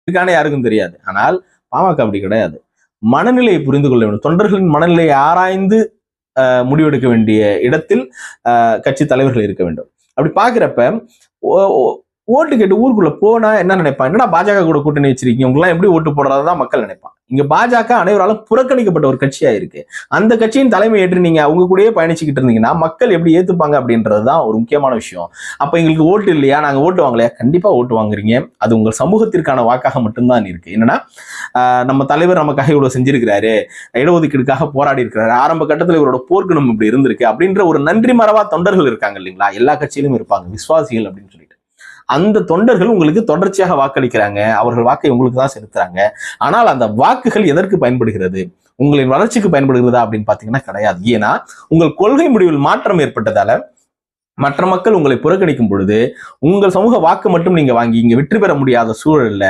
இருக்கானே யாருக்கும் தெரியாது. ஆனால் பாமக அப்படி கிடையாது. மனநிலையை புரிந்து கொள்ள வேண்டும். தொண்டர்களின் மனநிலையை ஆராய்ந்து முடிவெடுக்க வேண்டிய இடத்தில் கட்சி தலைவர்கள் இருக்க வேண்டும். அப்படி பாக்குறப்ப ஓட்டு கேட்டு ஊருக்குள்ள போனா என்ன நினைப்பான், என்னடா பாஜக கூட கூட்டணி வச்சிருக்கீங்க, உங்களாம் எப்படி ஓட்டு போடுறதான் மக்கள் நினைப்பான். இங்க பாஜக அனைவராலும் புறக்கணிக்கப்பட்ட ஒரு கட்சியா இருக்கு. அந்த கட்சியின் தலைமை ஏற்று நீங்க அவங்க கூடயே பயணிச்சுக்கிட்டு இருந்தீங்கன்னா மக்கள் எப்படி ஏத்துப்பாங்க அப்படின்றதுதான் ஒரு முக்கியமான விஷயம். அப்ப எங்களுக்கு ஓட்டு இல்லையா, நாங்க ஓட்டு வாங்கலையா? கண்டிப்பா ஓட்டு வாங்குறீங்க. அது உங்கள் சமூகத்திற்கான வாக்காக மட்டும்தான் இருக்கு. என்னன்னா நம்ம தலைவர் நமக்காக இவ்வளவு செஞ்சிருக்கிறாரு, இடஒதுக்கீடுக்காக போராடி இருக்கிறாரு, ஆரம்ப கட்டத்தில் இவரோட போர்க்குணம் இப்படி இருந்திருக்கு அப்படின்ற ஒரு நன்றி மறவா தொண்டர்கள் இருக்காங்க இல்லைங்களா? எல்லா கட்சியிலும் இருப்பாங்க விசுவாசிகள் அப்படின்னு சொல்லிட்டு. அந்த தொண்டர்கள் உங்களுக்கு தொடர்ச்சியாக வாக்களிக்கிறாங்க, அவர்கள் வாக்கை உங்களுக்கு தான் செலுத்துறாங்க. ஆனால் அந்த வாக்குகள் எதற்கு பயன்படுகிறது? உங்களின் வளர்ச்சிக்கு பயன்படுகிறதா அப்படின்னு பாத்தீங்கன்னா கிடையாது. ஏன்னா உங்கள் கொள்கை முடிவில் மாற்றம் ஏற்பட்டதால மற்ற மக்கள் உங்களை புறக்கணிக்கும் பொழுது உங்கள் சமூக வாக்கு மட்டும் நீங்க வாங்கி இங்க வெற்றி பெற முடியாத சூழல்ல